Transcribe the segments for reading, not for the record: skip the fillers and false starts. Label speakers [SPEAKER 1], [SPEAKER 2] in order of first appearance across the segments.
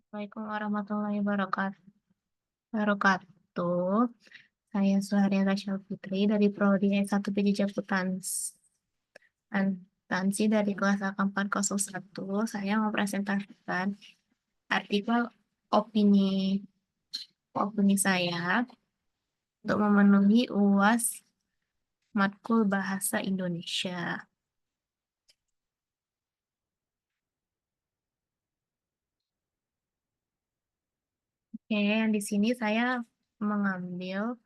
[SPEAKER 1] Assalamualaikum warahmatullahi wabarakatuh. Saya Suharia Rasyal Putri dari Prodi S1 Penjajah Akuntansi dari kelas AK401. Saya mau presentasikan artikel opini opini saya untuk memenuhi UAS Matkul Bahasa Indonesia. Oke, yang di sini saya mengambil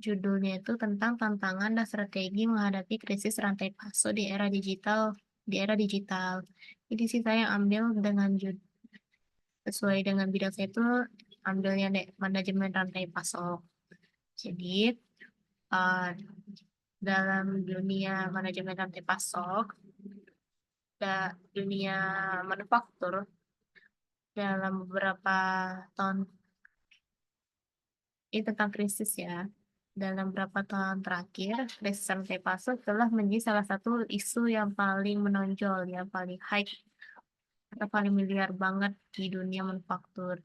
[SPEAKER 1] judulnya itu tentang tantangan dan strategi menghadapi krisis rantai pasok di era digital. Jadi sih saya ambil dengan sesuai dengan bidang saya itu ambilnya manajemen rantai pasok. Jadi uh, dalam dunia manajemen rantai pasok, dunia manufaktur dalam beberapa tahun ini tentang krisis ya. Dalam beberapa tahun terakhir, krisis rantai pasok telah menjadi salah satu isu yang paling menonjol, yang paling hype, atau paling miliar banget di dunia manufaktur.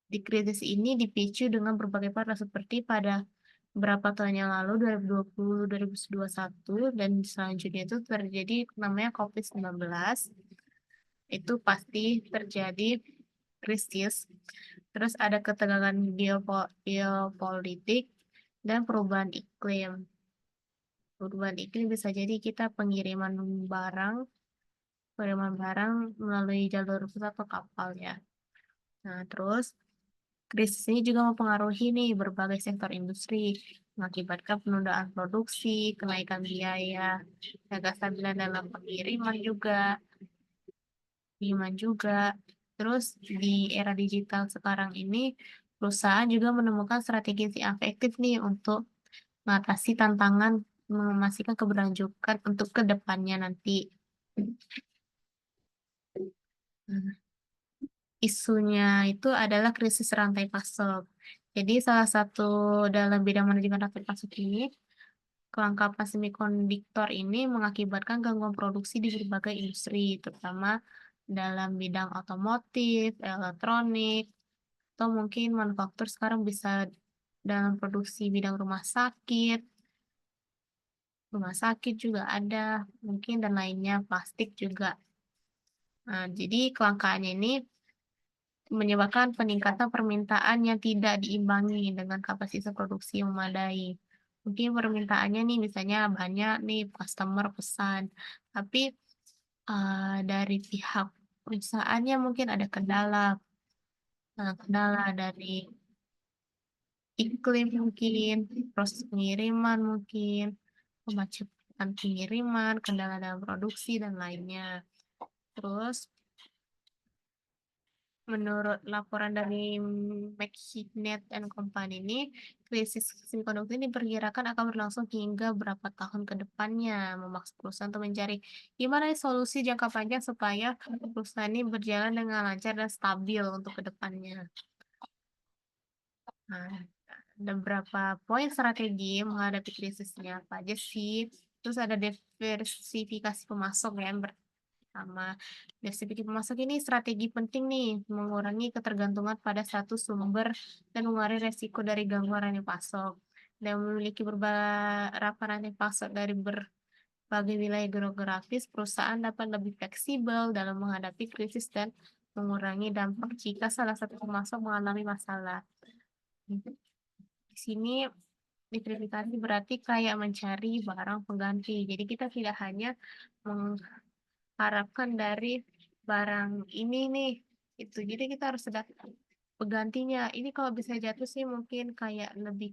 [SPEAKER 1] Di krisis ini dipicu dengan berbagai faktor seperti pada beberapa tahun yang lalu, 2020, 2021, dan selanjutnya itu terjadi namanya COVID-19. Itu pasti terjadi krisis. Terus ada ketegangan geopolitik dan perubahan iklim. Perubahan iklim bisa jadi kita pengiriman barang melalui jalur laut atau kapal ya. Nah, terus krisis ini juga mempengaruhi nih berbagai sektor industri, mengakibatkan penundaan produksi, kenaikan biaya, ketidakstabilan dalam pengiriman juga. Terus di era digital sekarang ini, perusahaan juga menemukan strategi yang efektif nih untuk mengatasi tantangan, memastikan keberlanjutan untuk ke depannya nanti. Nah, isunya itu adalah krisis rantai pasok. Jadi salah satu dalam bidang manajemen rantai pasok ini, kelengkapan semikonduktor ini mengakibatkan gangguan produksi di berbagai industri, terutama dalam bidang otomotif, elektronik, atau mungkin manufaktur sekarang bisa dalam produksi bidang rumah sakit juga ada, mungkin dan lainnya, plastik juga. Nah, jadi kelangkaannya ini menyebabkan peningkatan permintaan yang tidak diimbangi dengan kapasitas produksi yang memadai. Mungkin permintaannya nih misalnya banyak nih customer pesan, tapi dari pihak perusahaannya mungkin ada kendala dari iklim mungkin, proses pengiriman mungkin, kemacetan pengiriman, kendala dalam produksi dan lainnya. Terus menurut laporan dari McKinsey and Company ini, krisis semikonduktor ini diperkirakan akan berlangsung hingga berapa tahun ke depannya, memaksa perusahaan untuk mencari gimana solusi jangka panjang supaya perusahaan ini berjalan dengan lancar dan stabil untuk ke depannya. Nah, ada beberapa poin strategi menghadapi krisisnya apa aja sih? Terus ada diversifikasi pemasok ya, sama diversifikasi pemasok ini strategi penting nih, mengurangi ketergantungan pada satu sumber dan mengurangi resiko dari gangguan rantai pasok. Dan memiliki beberapa rantai pasok dari berbagai wilayah geografis, perusahaan dapat lebih fleksibel dalam menghadapi krisis dan mengurangi dampak jika salah satu pemasok mengalami masalah. Di sini diversifikasi berarti kayak mencari barang pengganti. Jadi kita tidak hanya harapkan dari barang ini nih itu, jadi kita harus ada penggantinya. Ini kalau bisa jatuh sih mungkin kayak lebih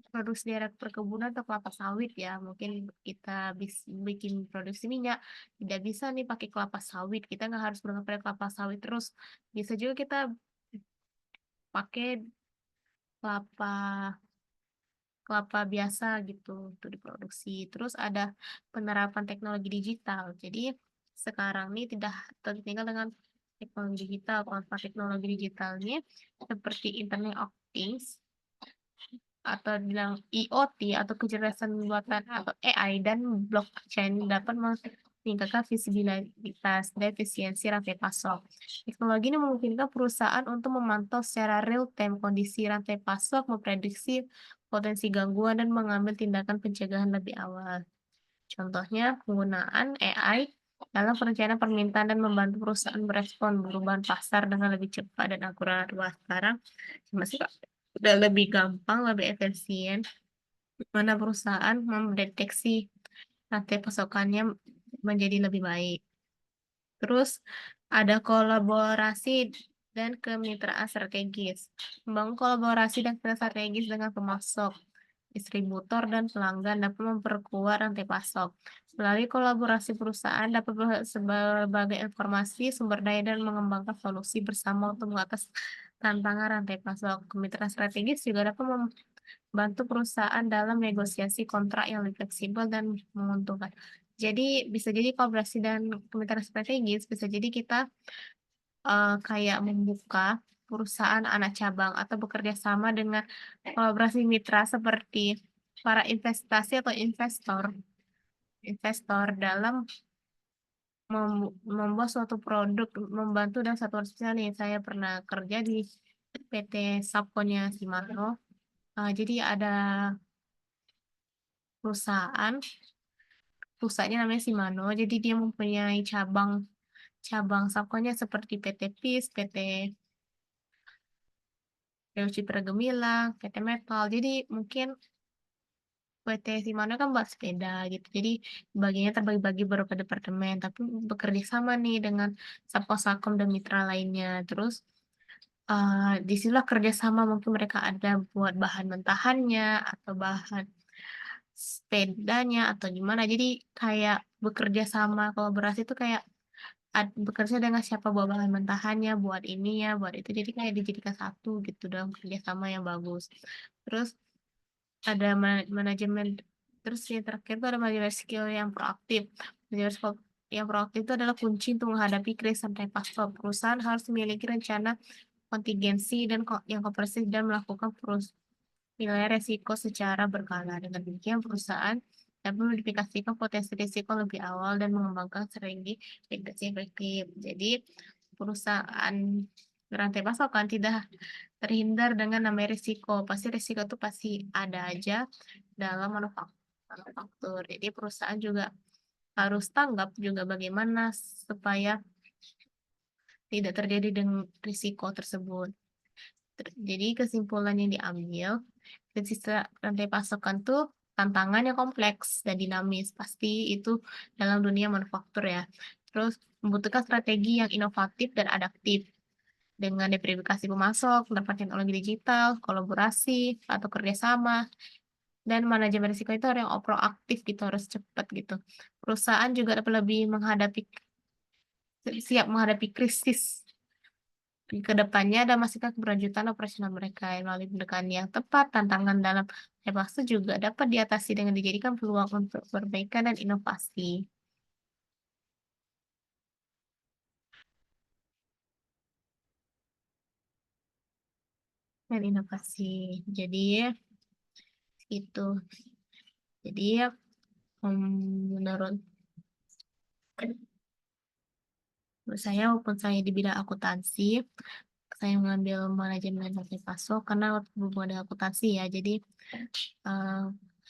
[SPEAKER 1] produksi daerah perkebunan atau kelapa sawit ya, mungkin kita bikin produksi minyak, tidak bisa nih pakai kelapa sawit, kita nggak harus bergantung pada kelapa sawit terus, bisa juga kita pakai kelapa kelapa biasa gitu untuk diproduksi. Terus ada penerapan teknologi digital. Jadi sekarang ini tidak tertinggal dengan teknologi digital. Manfaat teknologi digital ini seperti Internet of Things atau bilang IoT atau kecerdasan buatan atau AI dan blockchain dapat meningkatkan visibilitas dan efisiensi rantai pasok. Teknologi ini memungkinkan perusahaan untuk memantau secara real-time kondisi rantai pasok, memprediksi potensi gangguan, dan mengambil tindakan pencegahan lebih awal. Contohnya, penggunaan AI dalam perencanaan permintaan dan membantu perusahaan merespon perubahan pasar dengan lebih cepat dan akurat. Wah, sekarang masih udah lebih gampang, lebih efisien, mana perusahaan mendeteksi rantai pasokannya menjadi lebih baik. Terus ada kolaborasi dan kemitraan strategis. Membangun kolaborasi dan kemitraan strategis dengan pemasok, distributor, dan pelanggan dapat memperkuat rantai pasok. Melalui kolaborasi perusahaan dapat berbagai informasi, sumber daya, dan mengembangkan solusi bersama untuk mengatasi tantangan rantai pasok. Kemitraan strategis juga dapat membantu perusahaan dalam negosiasi kontrak yang lebih fleksibel dan menguntungkan. Jadi bisa jadi kolaborasi dan kemitraan strategis bisa jadi kita kayak membuka perusahaan anak cabang atau bekerja sama dengan kolaborasi mitra seperti para investasi atau investor dalam membuat suatu produk, membantu dalam satu misalnya nih saya pernah kerja di PT Sapkonya Simano. Jadi ada perusahaan pusatnya namanya Simano, jadi dia mempunyai cabang cabang Sapkonya seperti PT PIS, PT Dewa Citra Gemilang, PT Metal. Jadi mungkin PT Simano kan buat sepeda gitu. Jadi bagiannya terbagi-bagi beberapa departemen, tapi bekerja sama nih dengan Sapko-Sakom dan mitra lainnya. Terus disinilah kerjasama mungkin mereka ada buat bahan mentahannya atau bahan sepedanya atau gimana. Jadi kayak bekerja sama kolaborasi itu kayak bekerja dengan siapa buat bahan mentahannya, buat ini ya, buat itu. Jadi kayak dijadikan satu gitu dalam kerjasama yang bagus. Terus ada manajemen, terus yang terakhir itu ada manajemen skill yang proaktif. Manajemen skill yang proaktif itu adalah kunci untuk menghadapi krisis sampai pasok. Perusahaan harus memiliki rencana kontingensi dan yang komprehensif dan melakukan penilaian resiko secara berkala. Dengan demikian, perusahaan dapat mengidentifikasikan potensi risiko lebih awal dan mengembangkan strategi mitigasi efektif. Jadi, perusahaan rantai pasokan tidak terhindar dengan namanya risiko. Pasti risiko itu pasti ada aja dalam manufaktur. Jadi, perusahaan juga harus tanggap juga bagaimana supaya tidak terjadi dengan risiko tersebut. Jadi kesimpulan yang diambil, sisa rantai pasokan tuh tantangannya kompleks dan dinamis. Pasti itu dalam dunia manufaktur ya. Terus membutuhkan strategi yang inovatif dan adaptif dengan diversifikasi pemasok, penerapan teknologi digital, kolaborasi atau kerjasama, dan manajemen risiko itu orang yang proaktif gitu, harus cepat gitu. Perusahaan juga dapat lebih siap menghadapi krisis ke depannya dan memastikan keberlanjutan operasional mereka. Melalui pendekatan yang tepat, tantangan dalam evaluasi juga dapat diatasi dengan dijadikan peluang untuk perbaikan dan inovasi. Dan inovasi. Jadi itu. Jadi menurut saya walaupun saya di bidang akuntansi, saya mengambil manajemen rantai pasok karena berhubungan dengan akuntansi ya. Jadi eh,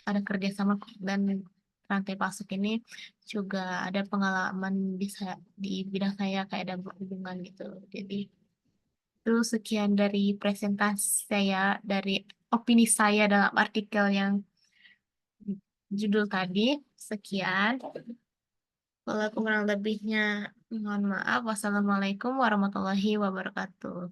[SPEAKER 1] ada kerjasama dan rantai pasok ini juga ada pengalaman di bidang saya kayak ada berhubungan gitu. Jadi itu sekian dari presentasi saya, dari opini saya dalam artikel yang judul tadi. Sekian. Kalau kurang lebihnya mohon maaf. Wassalamualaikum warahmatullahi wabarakatuh.